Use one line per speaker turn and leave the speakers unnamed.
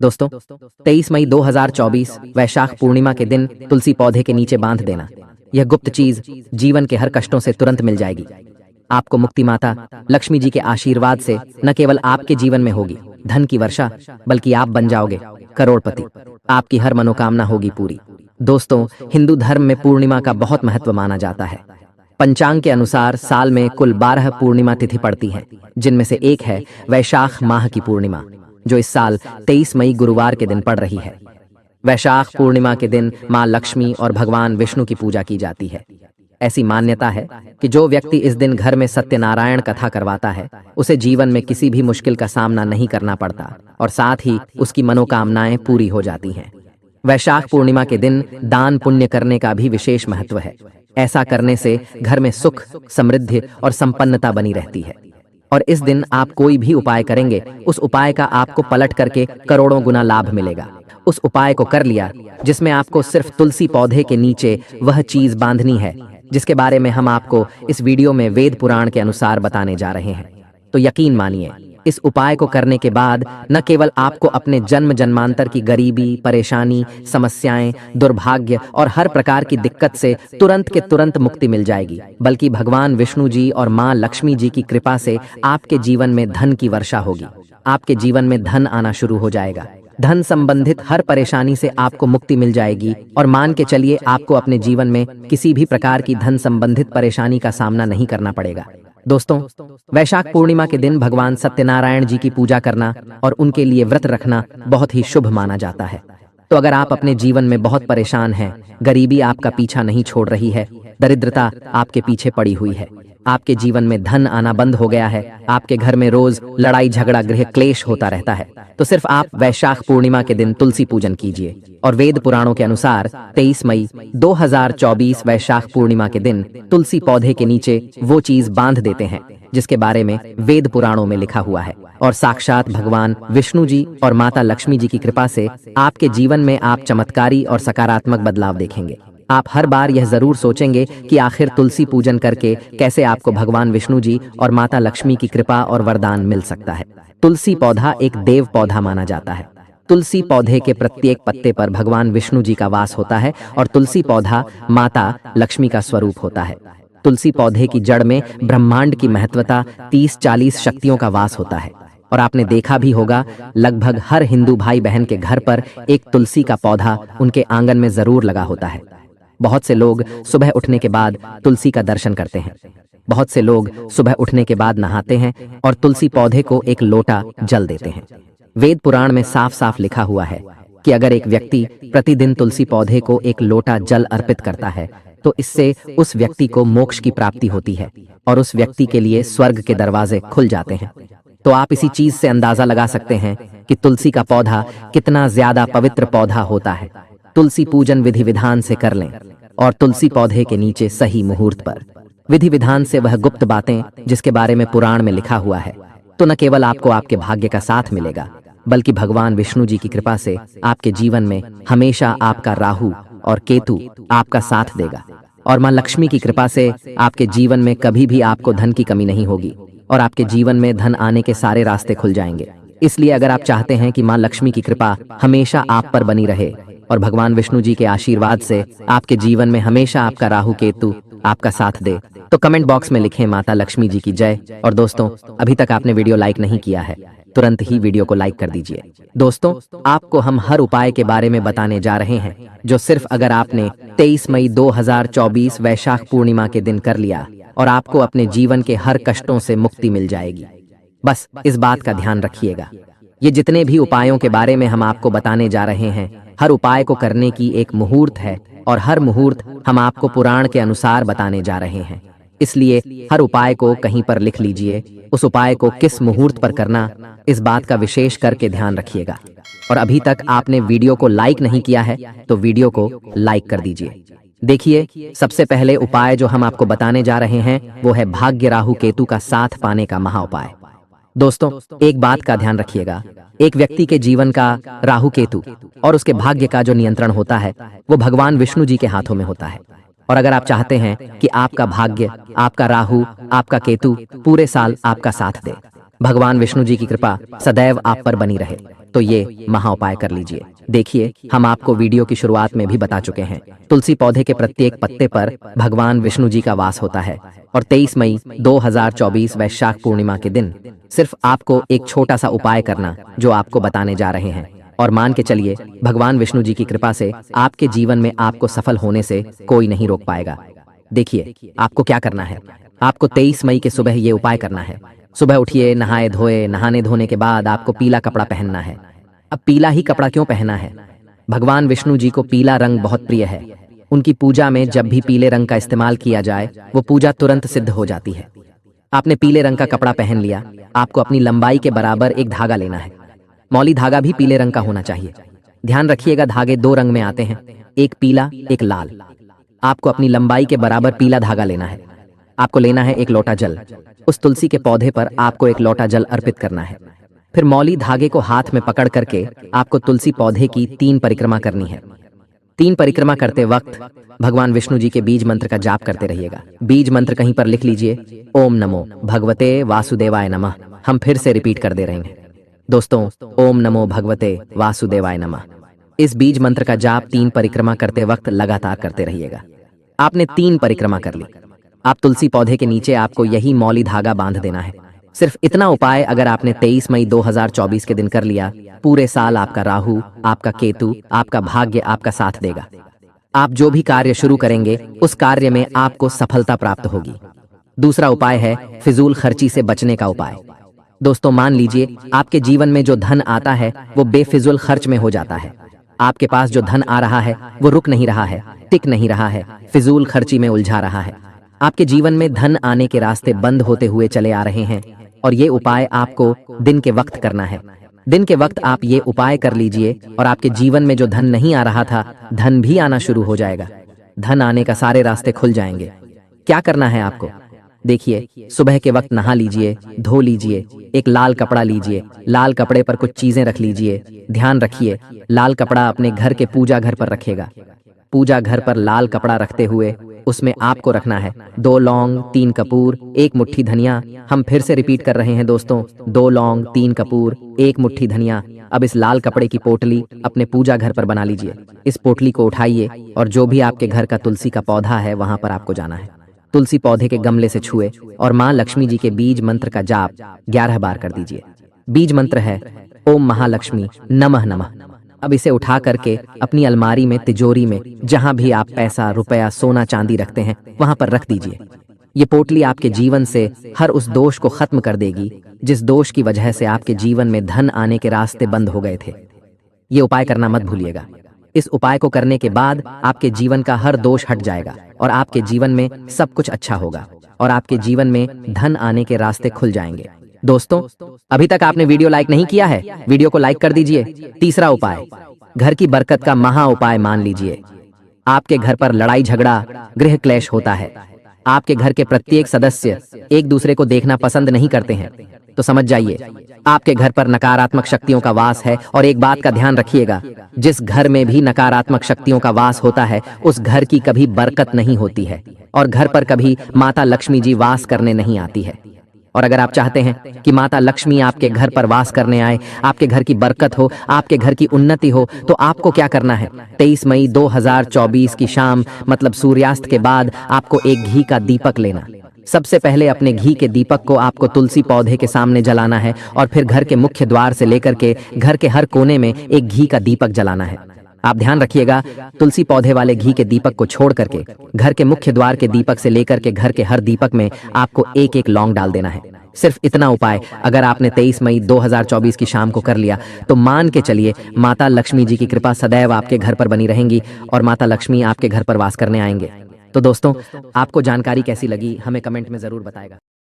दोस्तों, 23 मई 2024 वैशाख पूर्णिमा के दिन तुलसी पौधे के नीचे बांध देना। यह गुप्त चीज जीवन के हर कष्टों से तुरंत मिल जाएगी। आपको मुक्ति माता लक्ष्मी जी के आशीर्वाद से न केवल आपके जीवन में होगी धन की वर्षा, बल्कि आप बन जाओगे करोड़पति। आपकी हर मनोकामना होगी पूरी। दोस्तों, हिंदू धर्म में पूर्णिमा का बहुत महत्व माना जाता है। पंचांग के अनुसार साल में कुल 12 पूर्णिमा तिथि पड़ती हैं, जिनमें से एक है वैशाख माह की पूर्णिमा, जो इस साल 23 मई गुरुवार के दिन पड़ रही है। वैशाख पूर्णिमा के दिन मां लक्ष्मी और भगवान विष्णु की पूजा की जाती है। ऐसी मान्यता है कि जो व्यक्ति इस दिन घर में सत्यनारायण कथा करवाता है, उसे जीवन में किसी भी मुश्किल का सामना नहीं करना पड़ता और साथ ही उसकी मनोकामनाएं पूरी हो जाती हैं। वैशाख पूर्णिमा के दिन दान पुण्य करने का भी विशेष महत्व है। ऐसा करने से घर में सुख, समृद्धि और संपन्नता बनी रहती है। और इस दिन आप कोई भी उपाय करेंगे, उस उपाय का आपको पलट करके करोड़ों गुना लाभ मिलेगा। उस उपाय को कर लिया जिसमें आपको सिर्फ तुलसी पौधे के नीचे वह चीज बांधनी है, जिसके बारे में हम आपको इस वीडियो में वेद पुराण के अनुसार बताने जा रहे हैं। तो यकीन मानिए, इस उपाय को करने के बाद न केवल आपको अपने जन्म जन्मांतर की गरीबी, परेशानी, समस्याएं, दुर्भाग्य और हर प्रकार की दिक्कत से तुरंत के तुरंत मुक्ति मिल जाएगी, बल्कि भगवान विष्णु जी और मां लक्ष्मी जी की कृपा से आपके जीवन में धन की वर्षा होगी। आपके जीवन में धन आना शुरू हो जाएगा। धन संबंधित हर परेशानी से आपको मुक्ति मिल जाएगी और मान के चलिए आपको अपने जीवन में किसी भी प्रकार की धन संबंधित परेशानी का सामना नहीं करना पड़ेगा। दोस्तों, वैशाख पूर्णिमा के दिन भगवान सत्यनारायण जी की पूजा करना और उनके लिए व्रत रखना बहुत ही शुभ माना जाता है। तो अगर आप अपने जीवन में बहुत परेशान हैं, गरीबी आपका पीछा नहीं छोड़ रही है, दरिद्रता आपके पीछे पड़ी हुई है, आपके जीवन में धन आना बंद हो गया है, आपके घर में रोज लड़ाई झगड़ा गृह क्लेश होता रहता है, तो सिर्फ आप वैशाख पूर्णिमा के दिन तुलसी पूजन कीजिए। और वेद पुराणों के अनुसार 23 मई 2024 वैशाख पूर्णिमा के दिन तुलसी पौधे के नीचे वो चीज बांध देते हैं जिसके बारे में वेद पुराणों में लिखा हुआ है। और साक्षात भगवान विष्णु जी और माता लक्ष्मी जी की कृपा से आपके जीवन में आप चमत्कारी और सकारात्मक बदलाव देखेंगे। आप हर बार यह जरूर सोचेंगे कि आखिर तुलसी पूजन करके कैसे आपको भगवान विष्णु जी और माता लक्ष्मी की कृपा और वरदान मिल सकता है। तुलसी पौधा एक देव पौधा माना जाता है। तुलसी पौधे के प्रत्येक पत्ते पर भगवान विष्णु जी का वास होता है और तुलसी पौधा माता लक्ष्मी का स्वरूप होता है। तुलसी पौधे की जड़ में ब्रह्मांड की महत्वता 30-40 शक्तियों का वास होता है। और आपने देखा भी होगा, लगभग हर हिंदू भाई बहन के घर पर एक तुलसी का पौधा उनके आंगन में जरूर लगा होता है। बहुत से लोग सुबह उठने के बाद तुलसी का दर्शन करते हैं। बहुत से लोग सुबह उठने के बाद नहाते हैं और तुलसी पौधे को एक लोटा जल देते हैं। वेद पुराण में साफ साफ लिखा हुआ है कि अगर एक व्यक्ति प्रतिदिन तुलसी पौधे को एक लोटा जल अर्पित करता है, तो इससे उस व्यक्ति को मोक्ष की प्राप्ति होती है और उस व्यक्ति के लिए स्वर्ग के दरवाजे खुल जाते हैं। तो आप इसी चीज से अंदाजा लगा सकते हैं कि तुलसी का पौधा कितना ज्यादा पवित्र पौधा होता है। तुलसी पूजन विधि विधान से कर लें और तुलसी पौधे के नीचे सही मुहूर्त पर। विधि विधान से वह गुप्त बातें जिसके बारे में पुराण में लिखा हुआ है, तो न केवल आपको आपके भाग्य का साथ मिलेगा, बल्कि भगवान विष्णु जी की कृपा से आपके जीवन में हमेशा आपका राहु और केतु आपका साथ देगा। और मां लक्ष्मी की कृपा से आपके जीवन में कभी भी आपको धन की कमी नहीं होगी और आपके जीवन में धन आने के सारे रास्ते खुल जाएंगे। इसलिए अगर आप चाहते हैं कि मां लक्ष्मी की कृपा हमेशा आप पर बनी रहे और भगवान विष्णु जी के आशीर्वाद से आपके जीवन में हमेशा आपका राहु केतु आपका साथ दे, तो कमेंट बॉक्स में लिखें माता लक्ष्मी जी की जय। और दोस्तों, अभी तक आपने वीडियो लाइक नहीं किया है, तुरंत ही वीडियो को लाइक कर दीजिए। दोस्तों, आपको हम हर उपाय के बारे में बताने जा रहे हैं, जो सिर्फ अगर आपने 23 मई 2024 वैशाख पूर्णिमा के दिन कर लिया और आपको अपने जीवन के हर कष्टों से मुक्ति मिल जाएगी। बस इस बात का ध्यान रखिएगा, ये जितने भी उपायों के बारे में हम आपको बताने जा रहे हैं, हर उपाय को करने की एक मुहूर्त है और हर मुहूर्त हम आपको पुराण के अनुसार बताने जा रहे हैं। इसलिए हर उपाय को कहीं पर लिख लीजिए। उस उपाय को किस मुहूर्त पर करना, इस बात का विशेष करके ध्यान रखिएगा। और अभी तक आपने वीडियो को लाइक नहीं किया है, तो वीडियो को लाइक कर दीजिए। देखिए, सबसे पहले उपाय जो हम आपको बताने जा रहे हैं वो है भाग्य राहु केतु का साथ पाने का महा उपाय। दोस्तों, एक बात का ध्यान रखिएगा, एक व्यक्ति के जीवन का राहु केतु और उसके भाग्य का जो नियंत्रण होता है वो भगवान विष्णु जी के हाथों में होता है। और अगर आप चाहते हैं कि आपका भाग्य, आपका राहु, आपका केतु पूरे साल आपका साथ दे, भगवान विष्णु जी की कृपा सदैव आप पर बनी रहे, तो ये महा उपाय कर लीजिए। देखिए, हम आपको वीडियो की शुरुआत में भी बता चुके हैं, तुलसी पौधे के प्रत्येक पत्ते पर भगवान विष्णु जी का वास होता है। और 23 मई 2024 वैशाख पूर्णिमा के दिन सिर्फ आपको एक छोटा सा उपाय करना जो आपको बताने जा रहे हैं, और मान के चलिए भगवान विष्णु जी की कृपा से आपके जीवन में आपको सफल होने से कोई नहीं रोक पाएगा। देखिए, आपको क्या करना है। आपको 23 मई के सुबह ये उपाय करना है। सुबह उठिए, नहाए धोए, नहाने धोने के बाद आपको पीला कपड़ा पहनना है। अब पीला ही कपड़ा क्यों पहनना है? भगवान विष्णु जी को पीला रंग बहुत प्रिय है। उनकी पूजा में जब भी पीले रंग का इस्तेमाल किया जाए वो पूजा तुरंत सिद्ध हो जाती है। आपने पीले रंग का कपड़ा पहन लिया, आपको अपनी लंबाई के बराबर एक धागा लेना है। मौली धागा भी पीले रंग का होना चाहिए। ध्यान रखिएगा, धागे दो रंग में आते हैं, एक पीला एक लाल। आपको अपनी लंबाई के बराबर पीला धागा लेना है। आपको लेना है एक लोटा जल। उस तुलसी के पौधे पर आपको एक लोटा जल अर्पित करना है। फिर मौली धागे को हाथ में पकड़ करके आपको तुलसी पौधे की 3 परिक्रमा करनी है। 3 परिक्रमा करते वक्त भगवान विष्णु जी के बीज मंत्र का जाप करते रहिएगा। बीज मंत्र कहीं पर लिख लीजिए, ओम नमो भगवते वासुदेवाय नमः। हम फिर से रिपीट कर दे रहे हैं दोस्तों, ओम नमो भगवते वासुदेवाय नमः। इस बीज मंत्र का जाप 3 परिक्रमा करते वक्त लगातार करते रहिएगा। आपने 3 परिक्रमा कर ली, आप तुलसी पौधे के नीचे आपको यही मौली धागा बांध देना है। सिर्फ इतना उपाय अगर आपने 23 मई 2024 के दिन कर लिया, पूरे साल आपका राहु, आपका केतु, आपका भाग्य आपका साथ देगा। आप जो भी कार्य शुरू करेंगे उस कार्य में आपको सफलता प्राप्त होगी। दूसरा उपाय है फिजूल खर्ची से बचने का उपाय। दोस्तों, मान लीजिए आपके जीवन में जो धन आता है वो बेफिजूल खर्च में हो जाता है। आपके पास जो धन आ रहा है वो रुक नहीं रहा है, टिक नहीं रहा है, फिजूल खर्ची में उलझा रहा है। आपके जीवन में धन आने के रास्ते बंद होते हुए चले आ रहे हैं, और ये उपाय आपको दिन के वक्त करना है। दिन के वक्त आप ये उपाय कर लीजिए और आपके जीवन में जो धन नहीं आ रहा था, धन भी आना शुरू हो जाएगा। धन आने का सारे रास्ते खुल जाएंगे। क्या करना है आपको? देखिए, सुबह के वक्त नहा लीजिए, धो लीजिए, एक लाल कपड़ा लीजिए, लाल कपड़े पर कुछ चीजें रख लीजिए। ध्यान रखिए, लाल कपड़ा अपने घर के पूजा घर पर रखेगा। पूजा घर पर लाल कपड़ा रखते हुए उसमें आपको रखना है 2 लौंग, 3 कपूर, 1 मुट्ठी धनिया। हम फिर से रिपीट कर रहे हैं दोस्तों, 2 लौंग, 3 कपूर, 1 मुट्ठी धनिया। अब इस लाल कपड़े की पोटली अपने पूजा घर पर बना लीजिए। इस पोटली को उठाइए और जो भी आपके घर का तुलसी का पौधा है वहां पर आपको जाना है। तुलसी पौधे के गमले से छुए और माँ लक्ष्मी जी के बीज मंत्र का जाप 11 बार कर दीजिए। बीज मंत्र है ओम महालक्ष्मी नमः नमः। अब इसे उठा करके अपनी अलमारी में, तिजोरी में, जहां भी आप पैसा, रुपया, सोना चांदी रखते हैं वहां पर रख दीजिए। ये पोटली आपके जीवन से हर उस दोष को खत्म कर देगी जिस दोष की वजह से आपके जीवन में धन आने के रास्ते बंद हो गए थे। ये उपाय करना मत भूलिएगा। इस उपाय को करने के बाद आपके जीवन का हर दोष हट जाएगा और आपके जीवन में सब कुछ अच्छा होगा और आपके जीवन में धन आने के रास्ते खुल जाएंगे। दोस्तों, अभी तक आपने वीडियो लाइक नहीं किया है, वीडियो को लाइक कर दीजिए। तीसरा उपाय, घर की बरकत का महा उपाय मान लीजिए। आपके घर पर लड़ाई झगड़ा, गृह क्लेश होता है। आपके घर के प्रत्येक सदस्य एक दूसरे को देखना पसंद नहीं करते हैं, तो समझ जाइए आपके घर पर नकारात्मक शक्तियों का वास है। और एक बात का ध्यान रखिएगा, जिस घर में भी नकारात्मक शक्तियों का वास होता है उस घर की कभी बरकत नहीं होती है और घर पर कभी माता लक्ष्मी जी वास करने नहीं आती है। और अगर आप चाहते हैं कि माता लक्ष्मी आपके घर पर वास करने आए, आपके घर की बरकत हो, आपके घर की उन्नति हो, तो आपको क्या करना है? 23 मई 2024 की शाम मतलब सूर्यास्त के बाद आपको एक घी का दीपक लेना। सबसे पहले अपने घी के दीपक को आपको तुलसी पौधे के सामने जलाना है और फिर घर के मुख्य द्वार से लेकर के घर के हर कोने में एक घी का दीपक जलाना है। आप ध्यान रखिएगा, तुलसी पौधे वाले घी के दीपक को छोड़ करके घर के मुख्य द्वार के दीपक से लेकर के घर के हर दीपक में आपको एक एक लौंग डाल देना है। सिर्फ इतना उपाय अगर आपने 23 मई 2024 की शाम को कर लिया तो मान के चलिए माता लक्ष्मी जी की कृपा सदैव आपके घर पर बनी रहेंगी और माता लक्ष्मी आपके घर पर वास करने आएंगे। तो दोस्तों, आपको जानकारी कैसी लगी हमें कमेंट में जरूर बताएगा।